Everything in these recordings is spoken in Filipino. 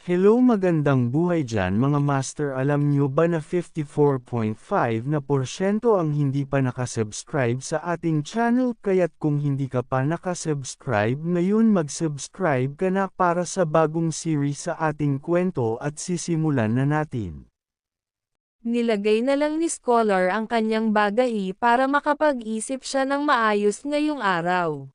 Hello, magandang buhay dyan mga master. Alam nyo ba na 54.5% ang hindi pa nakasubscribe sa ating channel, kaya't kung hindi ka pa nakasubscribe ngayon mag-subscribe ka na para sa bagong series sa ating kwento at sisimulan na natin. Nilagay na lang ni Scholar ang kanyang bagahe para makapag-isip siya ng maayos ngayong araw.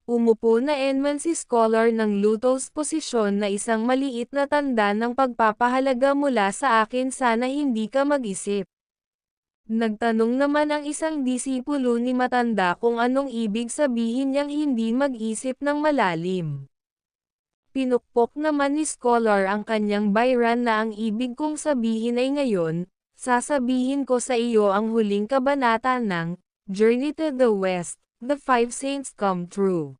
Umupo na naman si Scholar ng lotus posisyon na isang maliit na tanda ng pagpapahalaga mula sa akin, sana hindi ka mag-isip. Nagtanong naman ang isang disipulo ni matanda kung anong ibig sabihin niyang hindi mag-isip ng malalim. Pinukpok naman ni Scholar ang kanyang bayran na ang ibig kong sabihin ay ngayon, sasabihin ko sa iyo ang huling kabanata ng Journey to the West, The Five Saints Come True.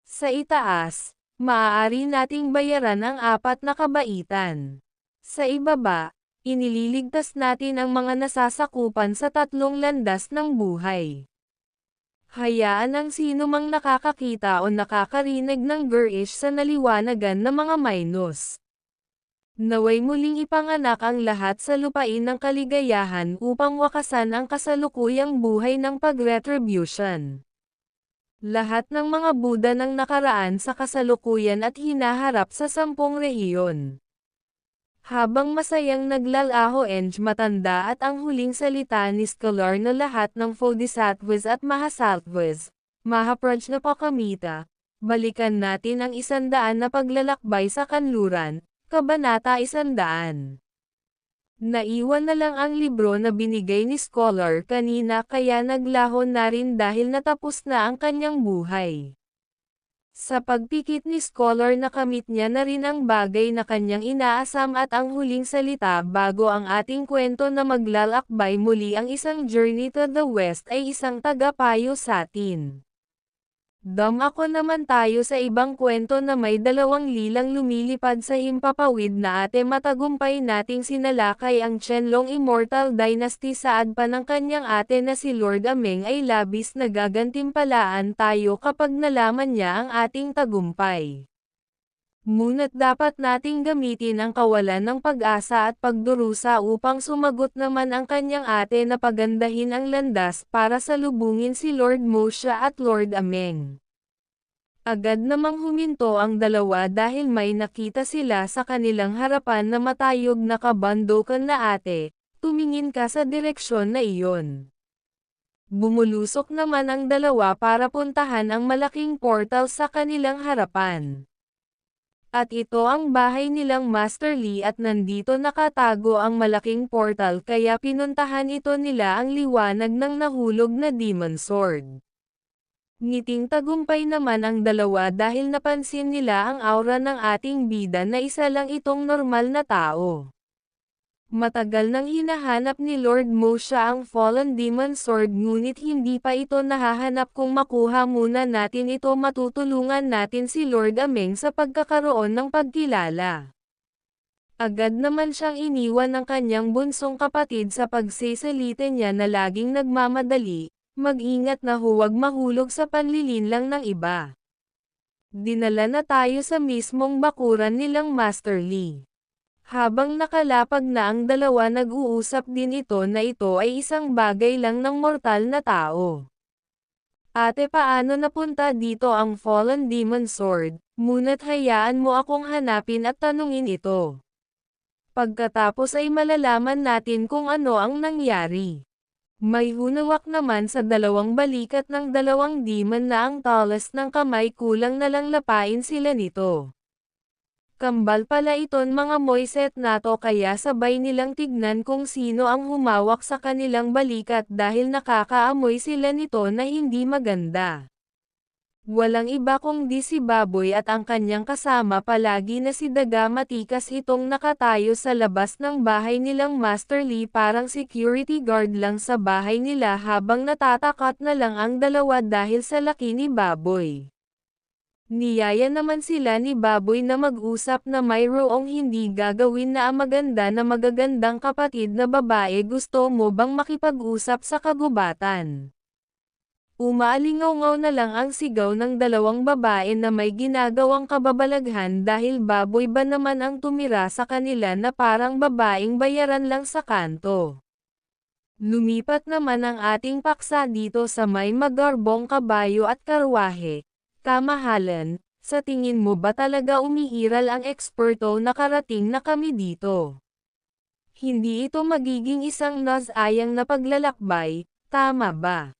Sa itaas, maaari nating bayaran ang 4 na kabaitan. Sa ibaba, inililigtas natin ang mga nasasakupan sa 3 landas ng buhay. Hayaan ang sino mang nakakakita o nakakarinig ng Gurish sa naliwanagan na mga minus. Naway muling ipanganak ang lahat sa lupain ng kaligayahan upang wakasan ang kasalukuyang buhay ng pag-retribution. Lahat ng mga Buddha ng nakaraan sa kasalukuyan at hinaharap sa 10 rehiyon. Habang masayang naglalaho matanda at ang huling salita ni Scholar na lahat ng Bodhisattvas at Mahasattvas, Mahaprajnapakamita, balikan natin ang 100 na paglalakbay sa kanluran, Kabanata 100. Naiwan na lang ang libro na binigay ni Scholar kanina, kaya naglaho na rin dahil natapos na ang kanyang buhay. Sa pagpikit ni Scholar nakamit niya na rin ang bagay na kanyang inaasam at ang huling salita bago ang ating kwento na maglalakbay muli ang isang Journey to the West ay isang tagapayo sa atin. Ako naman tayo sa ibang kwento na may 2 lilang lumilipad sa himpapawid na matagumpay nating sinalakay ang Qianlong Immortal Dynasty. Saad pa ng kanyang ate na si Lord Ameng ay labis na gagantimpalaan tayo kapag nalaman niya ang ating tagumpay. Ngunit dapat nating gamitin ang kawalan ng pag-asa at pagdurusa upang sumagot naman ang kanyang ate na pagandahin ang landas para salubungin si Lord Moshe at Lord Ameng. Agad namang huminto ang dalawa dahil may nakita sila sa kanilang harapan na matayog na kabandokan na ate, tumingin ka sa direksyon na iyon. Bumulusok naman ang dalawa para puntahan ang malaking portal sa kanilang harapan. At ito ang bahay nilang Master Li at nandito nakatago ang malaking portal, kaya pinuntahan ito nila ang liwanag ng nahulog na Demon Sword. Ngiting tagumpay naman ang dalawa dahil napansin nila ang aura ng ating bida na isa lang itong normal na tao. Matagal nang hinahanap ni Lord Moshe ang Fallen Demon Sword, ngunit hindi pa ito nahahanap. Kung makuha muna natin ito, matutulungan natin si Lord Ameng sa pagkakaroon ng pagkilala. Agad naman siyang iniwan ng kanyang bunsong kapatid sa pagsisalita niya na laging nagmamadali, mag-ingat na huwag mahulog sa panlilinlang ng iba. Dinala na tayo sa mismong bakuran nilang Master Li. Habang nakalapag na ang dalawa, nag-uusap din ito na ito ay isang bagay lang ng mortal na tao. Ate, paano napunta dito ang Fallen Demon Sword? Ngunit hayaan mo akong hanapin at tanungin ito. Pagkatapos ay malalaman natin kung ano ang nangyari. May hunawak naman sa 2 balikat ng 2 demon na ang talas ng kamay, kulang na lang lapain sila nito. Kambal pala iton mga Moiset nato, kaya sabay nilang tignan kung sino ang humawak sa kanilang balikat dahil nakakaamoy sila nito na hindi maganda. Walang iba kundi si Baboy at ang kanyang kasama palagi na si Daga. Matikas itong nakatayo sa labas ng bahay nilang Master Li, parang security guard lang sa bahay nila, habang natatakot na lang ang dalawa dahil sa laki ni Baboy. Niyaya naman sila ni Baboy na mag-usap na mayroong hindi gagawin na maganda na magagandang kapatid na babae. Gusto mo bang makipag-usap sa kagubatan? Umaalingaw-ngaw na lang ang sigaw ng dalawang babae na may ginagawang kababalaghan dahil baboy ba naman ang tumira sa kanila na parang babaeng bayaran lang sa kanto. Lumipat naman ang ating paksa dito sa may magarbong kabayo at karwahe. Kamahalan, sa tingin mo ba talaga umiiral ang eksperto na karating na kami dito? Hindi ito magiging isang nasayang na paglalakbay, tama ba?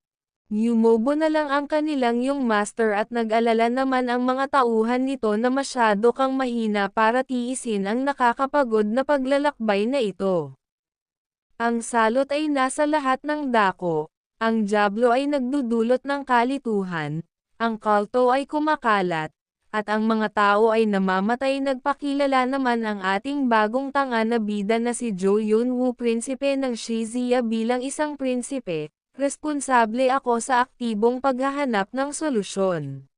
Yumobo na lang ang kanilang yung master at nag-alala naman ang mga tauhan nito na masyado kang mahina para tiisin ang nakakapagod na paglalakbay na ito. Ang salot ay nasa lahat ng dako, ang Diablo ay nagdudulot ng kalituhan, ang kulto ay kumakalat, at ang mga tao ay namamatay. Nagpakilala naman ang ating bagong tanga na bida na si Jo Yun-woo, prinsipe ng Shizia. Bilang isang prinsipe, responsable ako sa aktibong paghahanap ng solusyon.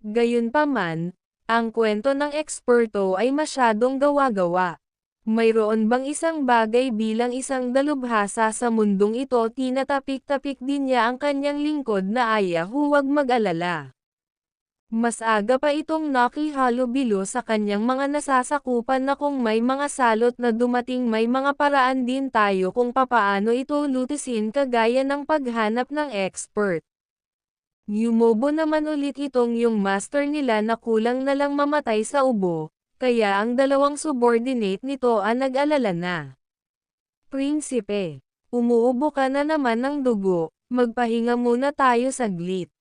Gayunpaman, ang kwento ng eksperto ay masyadong gawa-gawa. Mayroon bang isang bagay bilang isang dalubhasa sa mundong ito? Tinatapik-tapik din niya ang kanyang lingkod na aya. Huwag mag-alala. Mas aga pa itong nakihalubilo sa kanyang mga nasasakupan na kung may mga salot na dumating, may mga paraan din tayo kung papaano ito lutisin, kagaya ng paghanap ng expert. Yumobo naman ulit itong yung master nila na kulang na lang mamatay sa ubo. Kaya ang dalawang subordinate nito ang nag-alala na. Prinsipe, umuubo ka na naman ng dugo, magpahinga muna tayo saglit.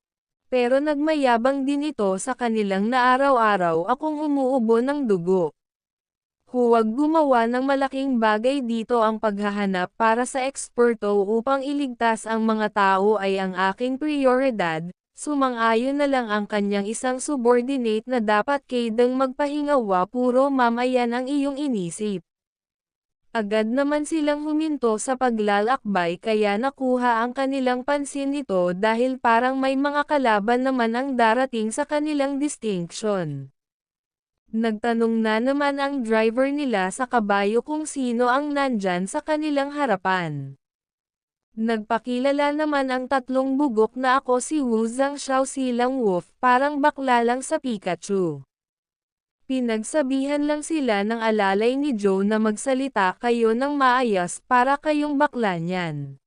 Pero nagmayabang din ito sa kanilang na araw-araw akong umuubo ng dugo. Huwag gumawa ng malaking bagay dito, ang paghahanap para sa eksperto upang iligtas ang mga tao ay ang aking prioridad. Sumang-ayon na lang ang kanyang isang subordinate na dapat kaydang magpahinga. Puro mamayan ang iyong inisip. Agad naman silang huminto sa paglalakbay, kaya nakuha ang kanilang pansin nito dahil parang may mga kalaban naman ang darating sa kanilang distinction. Nagtanong na naman ang driver nila sa kabayo kung sino ang nandyan sa kanilang harapan. Nagpakilala naman ang tatlong bugok na ako si Wu Zhangxiao, silang Wolf, parang bakla lang sa Pikachu. Pinagsabihan lang sila ng alalay ni Joe na magsalita kayo ng maayos para kayong bakla niyan.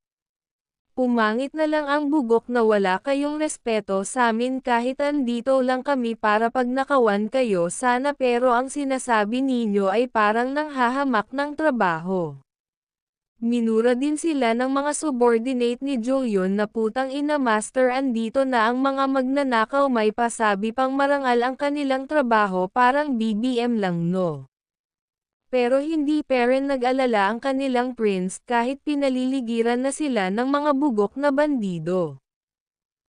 Pumangit na lang ang bugok na wala kayong respeto sa amin kahit andito lang kami para pagnakawan kayo sana, pero ang sinasabi ninyo ay parang nanghahamak ng trabaho. Minura din sila ng mga subordinate ni Julian na putang ina master, andito na ang mga magnanakaw, may pasabi pang marangal ang kanilang trabaho, parang BBM lang no. Pero hindi pa rin nag-alala ang kanilang prince kahit pinaliligiran na sila ng mga bugok na bandido.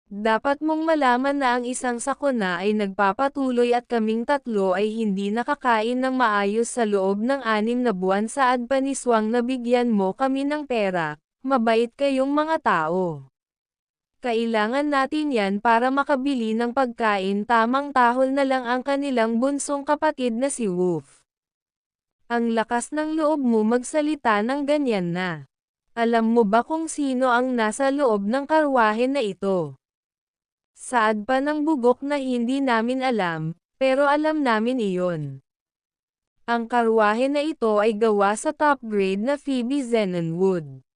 Dapat mong malaman na ang isang sakuna ay nagpapatuloy at kaming tatlo ay hindi nakakain ng maayos sa loob ng 6 na buwan. Saad pa ni Swang na bigyan mo kami ng pera, mabait kayong mga tao. Kailangan natin yan para makabili ng pagkain. Tamang tahol na lang ang kanilang bunsong kapatid na si Wolf. Ang lakas ng loob mo magsalita ng ganyan na. Alam mo ba kung sino ang nasa loob ng karwahe na ito? Saad pa ng bugok na hindi namin alam, pero alam namin iyon. Ang karwahe na ito ay gawa sa top grade na Phoebe Zenon wood.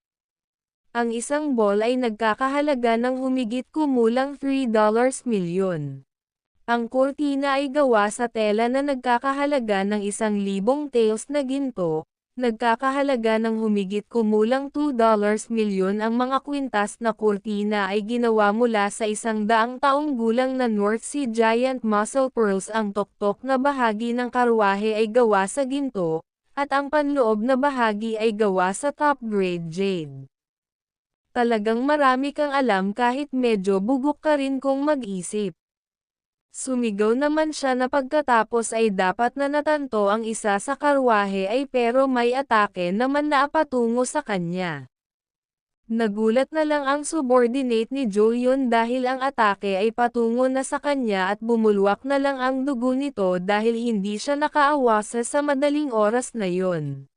Ang isang ball ay nagkakahalaga ng humigit kumulang $3 milyon. Ang kurtina ay gawa sa tela na nagkakahalaga ng 1,000 taels na ginto, nagkakahalaga ng humigit kumulang $2 milyon. Ang mga kwintas na kurtina ay ginawa mula sa 100 taong gulang na North Sea Giant Muscle Pearls. Ang tuktok na bahagi ng karwahe ay gawa sa ginto, at ang panloob na bahagi ay gawa sa top-grade jade. Talagang marami kang alam kahit medyo bugok ka rin kung mag-isip. Sumigaw naman siya na pagkatapos ay dapat na natanto ang isa sa karwahe ay pero may atake naman na patungo sa kanya. Nagulat na lang ang subordinate ni Julian dahil ang atake ay patungo na sa kanya at bumulwak na lang ang dugo nito dahil hindi siya nakaawasa sa madaling oras na yon.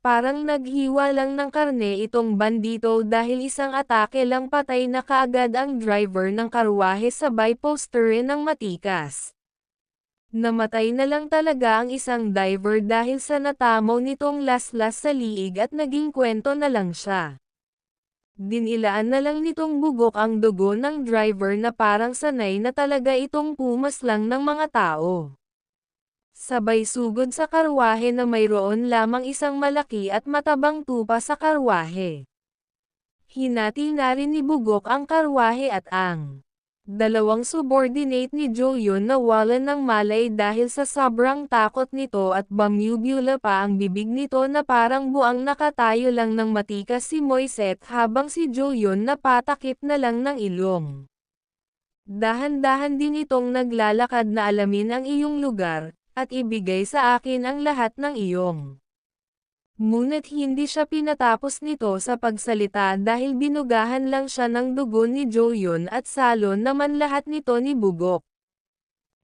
Parang naghiwa lang ng karne itong bandito dahil isang atake lang patay na kaagad ang driver ng karwahe sabay posterin ng matikas. Namatay na lang talaga ang isang diver dahil sa natamaw nitong laslas sa liig at naging kwento na lang siya. Dinilaan na lang nitong bugok ang dugo ng driver na parang sanay na talaga itong pumaslang ng mga tao. Sabay sugod sa karwahe na mayroon lamang isang malaki at matabang tupa sa karwahe. Hinati na rin ni bugok ang karwahe at ang dalawang subordinate ni Joyon nawalan ng malay dahil sa sobrang takot nito at bumubula pa ang bibig nito na parang buang nakatayo lang ng matikas si Moiset habang si Joyon napatakip na lang ng ilong. Dahan-dahan din itong naglalakad na alamin ang iyong lugar, at ibigay sa akin ang lahat ng iyong. Ngunit hindi siya pinatapos nito sa pagsalita dahil binugahan lang siya ng dugo ni Joyon at salo naman lahat nito ni Bugok.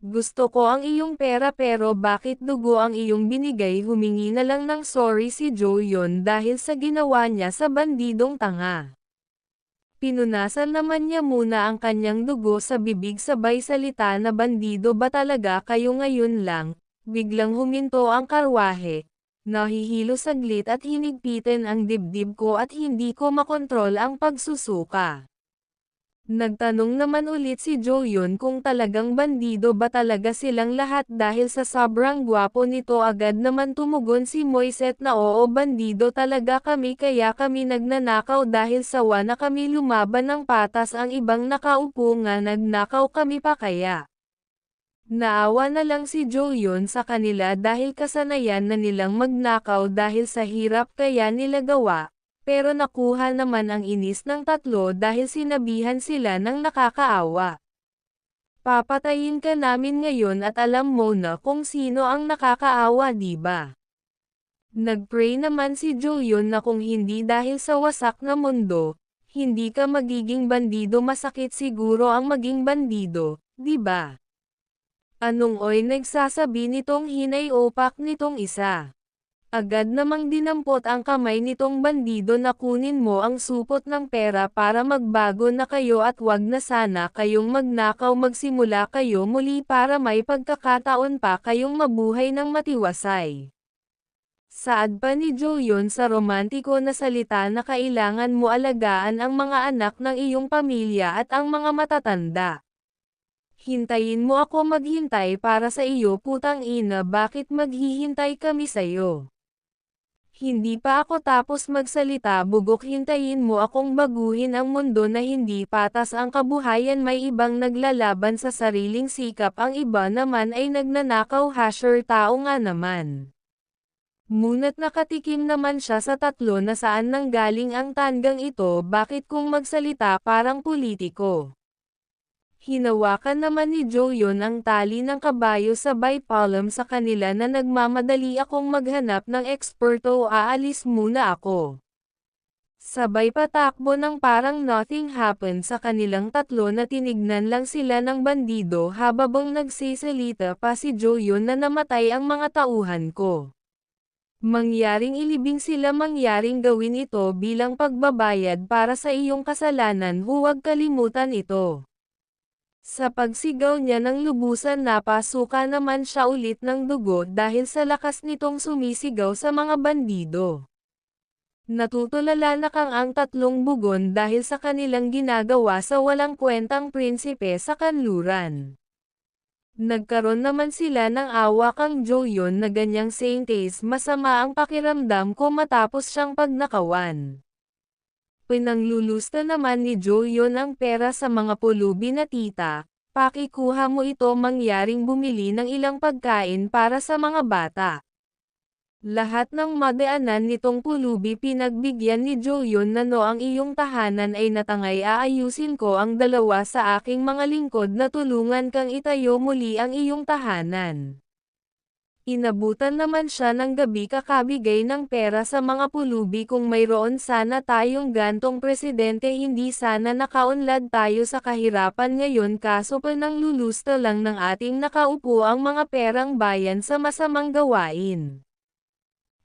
Gusto ko ang iyong pera pero bakit dugo ang iyong binigay? Humingi na lang ng sorry si Joyon dahil sa ginawa niya sa bandidong tanga. Pinunasan naman niya muna ang kanyang dugo sa bibig sabay salita na bandido ba talaga kayo ngayon lang, biglang huminto ang karwahe. Nahihilo saglit at hinigpitin ang dibdib ko at hindi ko makontrol ang pagsusuka. Nagtanong naman ulit si Joyon kung talagang bandido ba talaga silang lahat dahil sa sobrang gwapo nito agad naman tumugon si Moiset na oo bandido talaga kami kaya kami nagnanakaw dahil sawa na kami lumaban ng patas ang ibang nakaupo nga nagnakaw kami pa kaya. Naawa na lang si Joyon sa kanila dahil kasanayan na nilang magnakaw dahil sa hirap kaya nila gawa, pero nakuha naman ang inis ng tatlo dahil sinabihan sila ng nakakaawa. Papatayin ka namin ngayon at alam mo na kung sino ang nakakaawa diba? Nagpray naman si Joyon na kung hindi dahil sa wasak na mundo, hindi ka magiging bandido masakit siguro ang maging bandido, diba? Anong oy nagsasabi nitong hinay-opak nitong isa. Agad namang dinampot ang kamay nitong bandido na kunin mo ang supot ng pera para magbago na kayo at wag na sana kayong magnakaw magsimula kayo muli para may pagkakataon pa kayong mabuhay ng matiwasay. Saad pa ni Joyon sa romantiko na salita na kailangan mo alagaan ang mga anak ng iyong pamilya at ang mga matatanda. Hintayin mo ako maghintay para sa iyo putang ina bakit maghihintay kami sa'yo? Hindi pa ako tapos magsalita bugok hintayin mo akong baguhin ang mundo na hindi patas ang kabuhayan may ibang naglalaban sa sariling sikap ang iba naman ay nagnanakaw hasher tao nga naman. Ngunit nakatikim naman siya sa tatlo na saan nanggaling ang tandang ito bakit kung magsalita parang politiko. Hinawakan naman ni Joyon ang tali ng kabayo sabay palm sa kanila na nagmamadali akong maghanap ng eksperto aalis muna ako. Sabay patakbo ng parang nothing happened sa kanilang tatlo na tinignan lang sila ng bandido habang nagsisalita pa si Joyon na namatay ang mga tauhan ko. Mangyaring ilibing sila mangyaring gawin ito bilang pagbabayad para sa iyong kasalanan huwag kalimutan ito. Sa pagsigaw niya ng lubusan napasuka naman siya ulit ng dugo dahil sa lakas nitong sumisigaw sa mga bandido. Natutulala na kang ang tatlong bugon dahil sa kanilang ginagawa sa walang kwentang prinsipe sa kanluran. Nagkaroon naman sila ng awa kang Joyon na ganyang saintes masama ang pakiramdam ko matapos siyang pagnakawan. Pinanglulusta naman ni Joyon ang pera sa mga pulubi na tita, pakikuha mo ito mangyaring bumili ng ilang pagkain para sa mga bata. Lahat ng madaanan nitong pulubi pinagbigyan ni Joyon na no ang iyong tahanan ay natangay aayusin ko ang dalawa sa aking mga lingkod na tulungan kang itayo muli ang iyong tahanan. Inabutan naman siya ng gabi kakabigay ng pera sa mga pulubi kung mayroon sana tayong gantong presidente hindi sana nakaunlad tayo sa kahirapan ngayon kaso pananglulusta lang ng ating nakaupo ang mga perang bayan sa masamang gawain.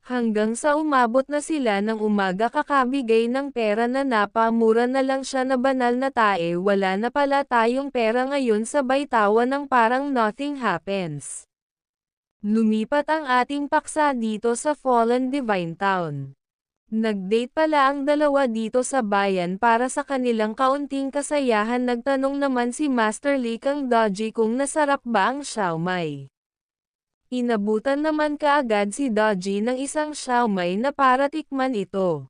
Hanggang sa umabot na sila ng umaga kakabigay ng pera na napamura na lang siya na banal na tae wala na pala tayong pera ngayon sabay tawa ng parang nothing happens. Lumipat ang ating paksa dito sa Fallen Divine Town. Nag-date pala ang dalawa dito sa bayan para sa kanilang kaunting kasayahan nagtanong naman si Master Lee kang Dodgy kung nasarap ba ang siomai. Inabutan naman kaagad si Dodgy ng isang siomai na para tikman ito.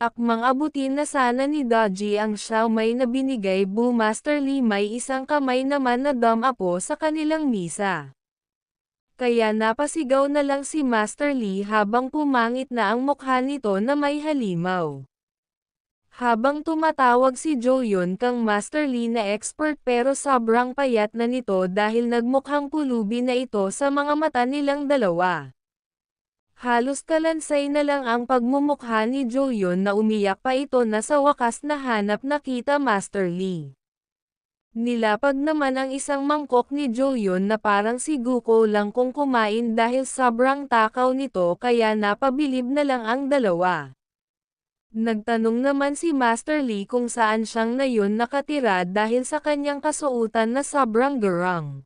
Akmang abutin na sana ni Dodgy ang siomai na binigay bu Master Lee may isang kamay naman na dumapo sa kanilang misa. Kaya napasigaw na lang si Master Lee habang pumangit na ang mukha nito na may halimaw. Habang tumatawag si Joyun kang Master Lee na expert pero sobrang payat na nito dahil nagmukhang pulubi na ito sa mga mata nilang dalawa. Halos kalansay na lang ang pagmumukha ni Joyun na umiyak pa ito na sa wakas nahanap na kita Master Lee. Nilapag naman ang isang mangkok ni Joyun na parang si Guko lang kung kumain dahil sobrang takaw nito kaya napabilib na lang ang dalawa. Nagtanong naman si Master Lee kung saan siyang ngayon nakatira dahil sa kanyang kasuotan na sobrang garang.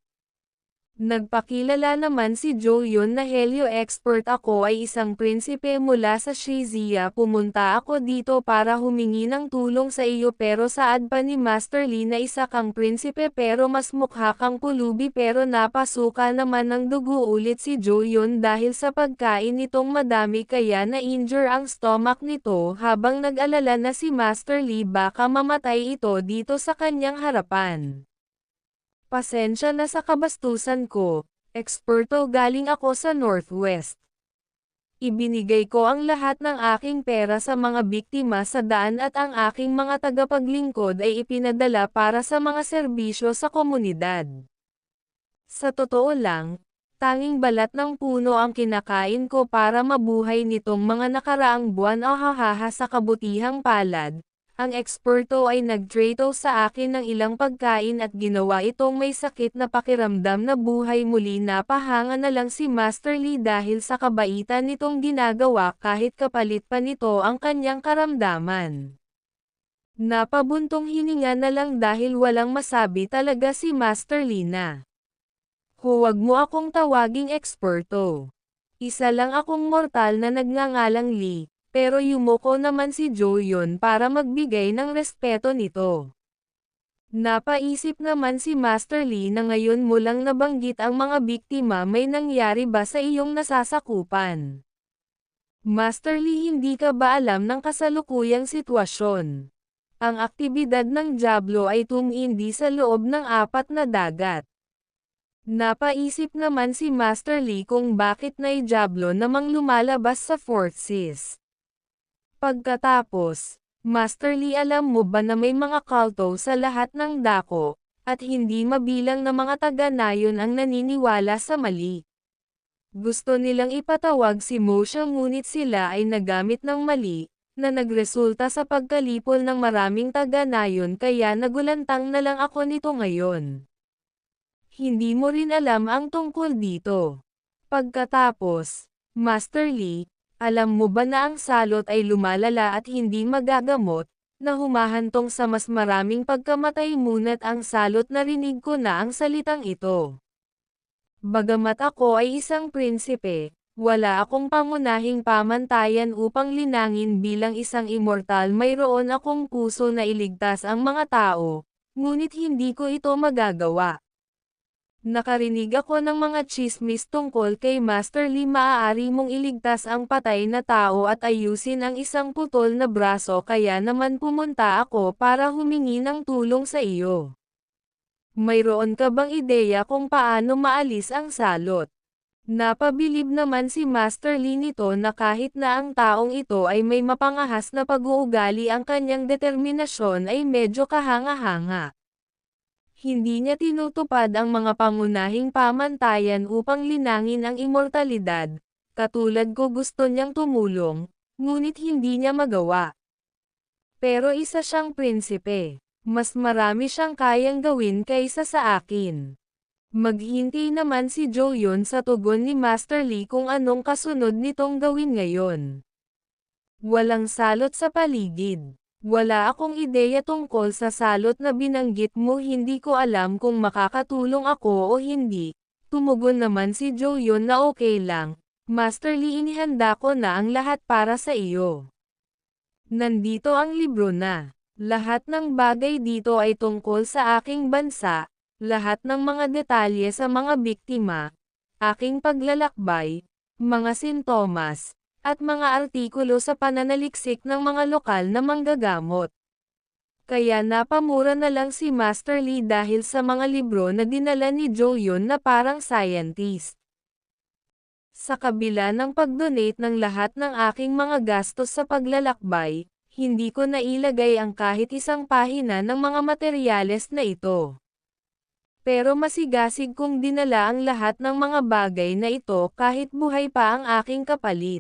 Nagpakilala naman si Joyun na Helio expert ako ay isang prinsipe mula sa Shizia pumunta ako dito para humingi ng tulong sa iyo pero saad pa ni Master Lee na isa kang prinsipe pero mas mukha kang pulubi pero napasuka naman ng dugo ulit si Joyun dahil sa pagkain nitong madami kaya na-injure ang stomach nito habang nag-alala na si Master Lee baka mamatay ito dito sa kanyang harapan. Pasensya na sa kabastusan ko, eksperto galing ako sa Northwest. Ibinigay ko ang lahat ng aking pera sa mga biktima sa daan at ang aking mga tagapaglingkod ay ipinadala para sa mga serbisyo sa komunidad. Sa totoo lang, tanging balat ng puno ang kinakain ko para mabuhay nitong mga nakaraang buwan ahahaha sa kabutihang palad. Ang eksperto ay nagtrato sa akin ng ilang pagkain at ginawa itong may sakit na pakiramdam na buhay muli napahanga na lang si Master Lee dahil sa kabaitan nitong ginagawa kahit kapalit pa nito ang kanyang karamdaman. Napabuntong hininga na lang dahil walang masabi talaga si Master Lee na. Huwag mo akong tawaging eksperto. Isa lang akong mortal na nagngangalang Lee. Pero yumuko naman si Joyun para magbigay ng respeto nito. Napaisip naman si Master Lee na ngayon mo lang nabanggit ang mga biktima may nangyari ba sa iyong nasasakupan? Master Lee hindi ka ba alam ng kasalukuyang sitwasyon? Ang aktibidad ng Diablo ay tumindi sa loob ng 4 na dagat. Napaisip naman si Master Lee kung bakit na Diablo namang lumalabas sa 4th Seas. Pagkatapos, Master Lee alam mo ba na may mga kulto sa lahat ng dako, at hindi mabilang na mga taga-nayon ang naniniwala sa mali. Gusto nilang ipatawag si Moshe ngunit sila ay nagamit ng mali, na nagresulta sa pagkalipol ng maraming taga-nayon kaya nagulantang na lang ako nito ngayon. Hindi mo rin alam ang tungkol dito. Pagkatapos, Master Lee, alam mo ba na ang salot ay lumalala at hindi magagamot, na humahantong sa mas maraming pagkamatay ngunit ang salot narinig ko na ang salitang ito. Bagamat ako ay isang prinsipe, wala akong pangunahing pamantayan upang linangin bilang isang immortal mayroon akong puso na iligtas ang mga tao, ngunit hindi ko ito magagawa. Nakarinig ako ng mga chismis tungkol kay Master Lee maaari mong iligtas ang patay na tao at ayusin ang isang putol na braso kaya naman pumunta ako para humingi ng tulong sa iyo. Mayroon ka bang ideya kung paano maalis ang salot? Napabilib naman si Master Lee nito na kahit na ang taong ito ay may mapangahas na pag-uugali ang kanyang determinasyon ay medyo kahanga-hanga. Hindi niya tinutupad ang mga pangunahing pamantayan upang linangin ang immortalidad, katulad ko gusto niyang tumulong, ngunit hindi niya magawa. Pero isa siyang prinsipe, mas marami siyang kayang gawin kaysa sa akin. Maghintay naman si Jo-yeon sa tugon ni Master Lee kung anong kasunod nitong gawin ngayon. Walang salot sa paligid. Wala akong ideya tungkol sa salot na binanggit mo, hindi ko alam kung makakatulong ako o hindi. Tumugon naman si Jo-yeon na okay lang. Master Lee, inihanda ko na ang lahat para sa iyo. Nandito ang libro na. Lahat ng bagay dito ay tungkol sa aking bansa, lahat ng mga detalye sa mga biktima, aking paglalakbay, mga sintomas, at mga artikulo sa pananaliksik ng mga lokal na manggagamot. Kaya napamura na lang si Master Lee dahil sa mga libro na dinala ni Jo-yeon na parang scientist. Sa kabila ng pag-donate ng lahat ng aking mga gastos sa paglalakbay, hindi ko nailagay ang kahit isang pahina ng mga materyales na ito. Pero masigasig kong dinala ang lahat ng mga bagay na ito kahit buhay pa ang aking kapalit.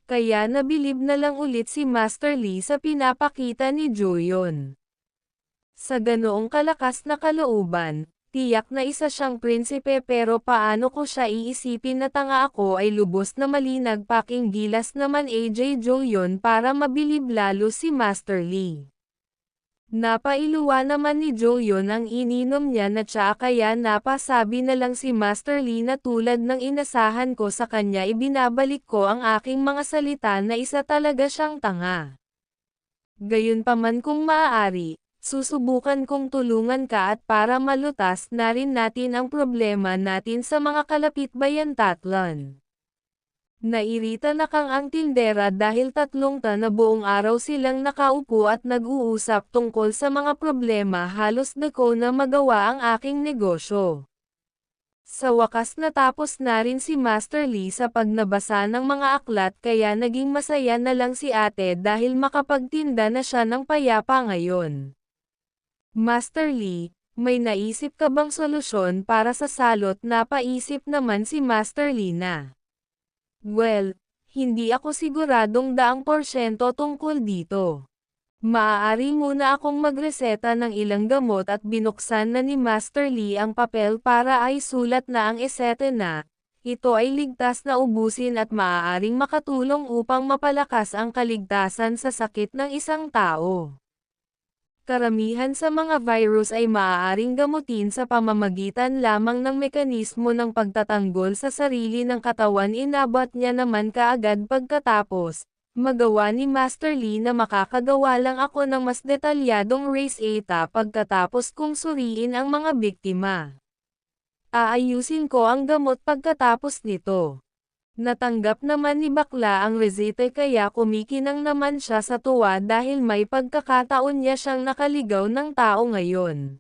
Kaya nabilib na lang ulit si Master Lee sa pinapakita ni Jo-yeon. Sa ganoong kalakas na kalooban, tiyak na isa siyang prinsipe, pero paano ko siya iisipin na tanga ako ay lubos na malinag, paking gilas naman AJ Jo-yeon para mabilib lalo si Master Lee. Napailuwa naman ni Jo-yeon ang ininom niya na tsa, kaya napasabi na lang si Master Lee na tulad ng inasahan ko sa kanya, ibinabalik ko ang aking mga salita na isa talaga siyang tanga. Gayunpaman kung maaari, susubukan kong tulungan ka at para malutas na rin natin ang problema natin sa mga kalapit-bayan tatlan. Nairita na kang ang tindera dahil 3 na buong araw silang nakaupo at nag-uusap tungkol sa mga problema, halos di ko na magawa ang aking negosyo. Sa wakas natapos na rin si Master Lee sa pagnabasa ng mga aklat, kaya naging masaya na lang si ate dahil makapagtinda na siya ng payapa ngayon. Master Lee, may naisip ka bang solusyon para sa salot? Napaisip naman si Master Lee na. Well, hindi ako siguradong 100% tungkol dito. Maaari muna akong magreseta ng ilang gamot, at binuksan na ni Master Lee ang papel para ay sulat na ang esete na, ito ay ligtas na ubusin at maaaring makatulong upang mapalakas ang kaligtasan sa sakit ng isang tao. Karamihan sa mga virus ay maaaring gamutin sa pamamagitan lamang ng mekanismo ng pagtatanggol sa sarili ng katawan. Inabot niya naman kaagad pagkatapos. Magawa ni Master Lee na makakagawa lang ako ng mas detalyadong race data pagkatapos kong suriin ang mga biktima. Aayusin ko ang gamot pagkatapos nito. Natanggap naman ni bakla ang resete, kaya kumikinang naman siya sa tuwa dahil may pagkakataon niya siyang nakaligaw ng tao ngayon.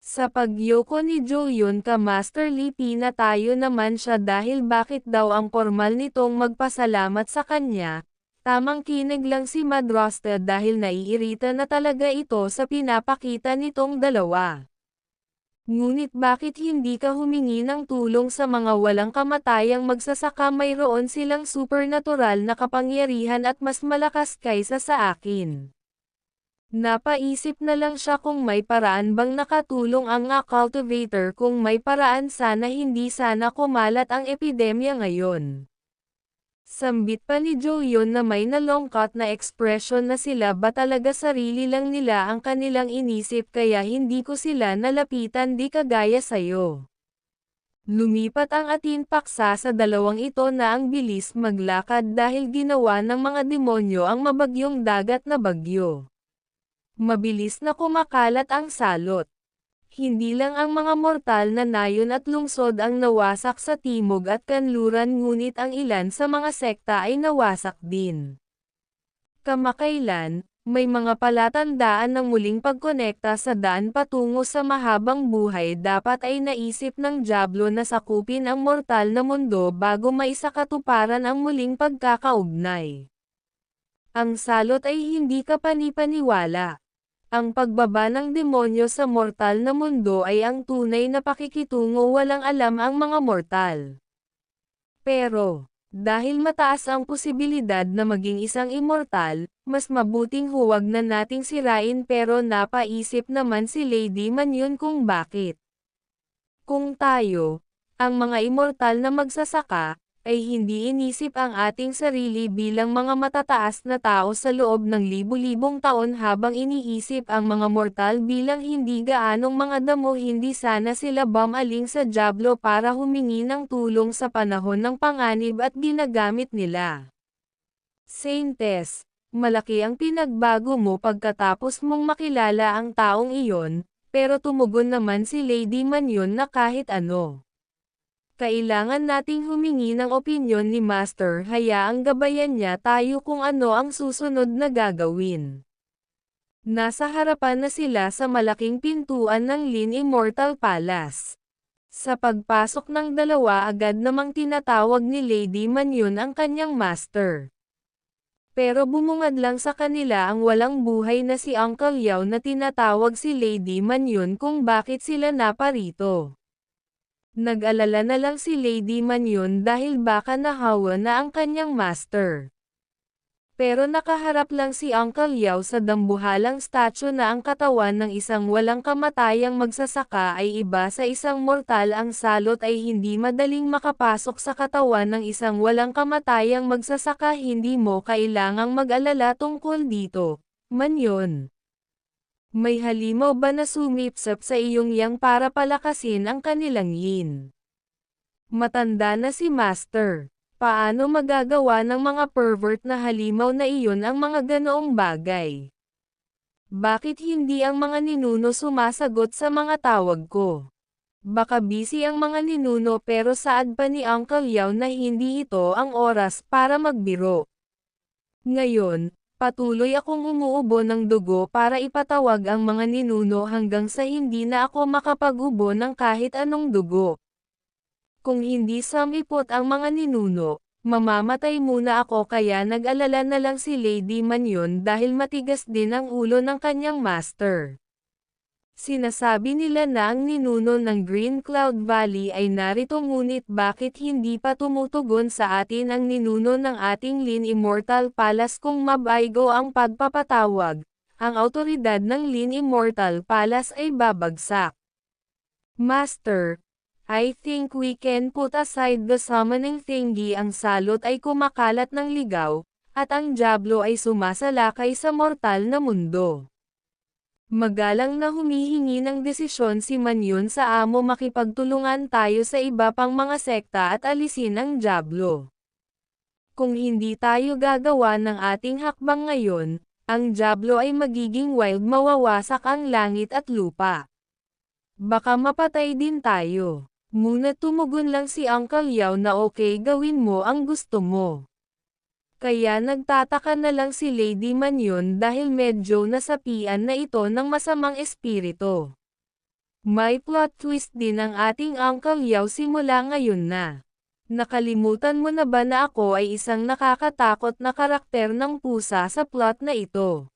Sa pagyoko ni Jo-yeon ka Master Lee, pinatayo naman siya dahil bakit daw ang formal nitong magpasalamat sa kanya. Tamang kinig lang si Madrasta dahil naiirita na talaga ito sa pinapakita nitong dalawa. Ngunit bakit hindi ka humingi ng tulong sa mga walang kamatayang magsasaka? Mayroon silang supernatural na kapangyarihan at mas malakas kaysa sa akin. Napaisip na lang siya kung may paraan bang nakatulong ang cultivator. Kung may paraan, sana hindi sana kumalat ang epidemya ngayon. Sambit pa ni Jo-yeon na may nalungkot na ekspresyon na sila ba talaga sarili lang nila ang kanilang inisip, kaya hindi ko sila nalapitan, di kagaya sayo. Lumipat ang atin paksa sa dalawang ito na ang bilis maglakad dahil ginawa ng mga demonyo ang mabagyong dagat na bagyo. Mabilis na kumakalat ang salot. Hindi lang ang mga mortal na nayon at lungsod ang nawasak sa timog at kanluran, ngunit ang ilan sa mga sekta ay nawasak din. Kamakailan, may mga palatandaan ng muling pagkonekta sa daan patungo sa mahabang buhay. Dapat ay naisip ng Diablo na sakupin ang mortal na mundo bago maisakatuparan ang muling pagkakaugnay. Ang salot ay hindi kapanipaniwala. Ang pagbaba ng demonyo sa mortal na mundo ay ang tunay na pakikitungo, walang alam ang mga mortal. Pero, dahil mataas ang posibilidad na maging isang immortal, mas mabuting huwag na nating sirain. Pero napaisip naman si Lady Manyon kung bakit. Kung tayo, ang mga immortal na magsasaka, ay hindi inisip ang ating sarili bilang mga matataas na tao sa loob ng libu-libong taon habang iniisip ang mga mortal bilang hindi gaanong mga damo, hindi sana sila bumaling sa dyablo para humingi ng tulong sa panahon ng panganib at ginagamit nila. Saintes, malaki ang pinagbago mo pagkatapos mong makilala ang taong iyon, pero tumugon naman si Lady Manyon na kahit ano. Kailangan nating humingi ng opinyon ni Master, hayaang gabayan niya tayo kung ano ang susunod na gagawin. Nasa harapan na sila sa malaking pintuan ng Lin Immortal Palace. Sa pagpasok ng dalawa agad namang tinatawag ni Lady Manyon ang kanyang master. Pero bumungad lang sa kanila ang walang buhay na si Uncle Yao na tinatawag si Lady Manyon kung bakit sila naparito. Nag-alala na lang si Lady Manyon dahil baka nahawa na ang kanyang master. Pero nakaharap lang si Uncle Yao sa dambuhalang statue na ang katawan ng isang walang kamatayang magsasaka ay iba sa isang mortal. Ang salot ay hindi madaling makapasok sa katawan ng isang walang kamatayang magsasaka. Hindi mo kailangang mag-alala tungkol dito, Manyon. May halimaw ba na sumipsap sa iyong yang para palakasin ang kanilang yin? Matanda na si Master. Paano magagawa ng mga pervert na halimaw na iyon ang mga ganoong bagay? Bakit hindi ang mga ninuno sumasagot sa mga tawag ko? Baka busy ang mga ninuno, pero saad pa ni Uncle Yao na hindi ito ang oras para magbiro. Ngayon, patuloy akong umuubo ng dugo para ipatawag ang mga ninuno hanggang sa hindi na ako makapag-ubo ng kahit anong dugo. Kung hindi samipot ang mga ninuno, mamamatay muna ako, kaya nag-alala na lang si Lady Manyon dahil matigas din ang ulo ng kanyang master. Sinasabi nila na ang ninuno ng Green Cloud Valley ay narito, ngunit bakit hindi pa tumutugon sa atin ang ninuno ng ating Lin Immortal Palace? Kung mabaygo ang pagpapatawag, ang awtoridad ng Lin Immortal Palace ay babagsak. Master, I think we can put aside the summoning thingy. Ang salot ay kumakalat ng ligaw, at ang dyablo ay sumasalakay sa mortal na mundo. Magalang na humihingi ng desisyon si Manyon sa amo, makipagtulungan tayo sa iba pang mga sekta at alisin ang dyablo. Kung hindi tayo gagawa ng ating hakbang ngayon, ang dyablo ay magiging wild, mawawasak ang langit at lupa. Baka mapatay din tayo. Muna tumugon lang si Uncle Yao na okay, gawin mo ang gusto mo. Kaya nagtataka na lang si Lady Manyon dahil medyo nasapian na ito ng masamang espiritu. May plot twist din ang ating Uncle Yao simula ngayon na. Nakalimutan mo na ba na ako ay isang nakakatakot na karakter ng pusa sa plot na ito?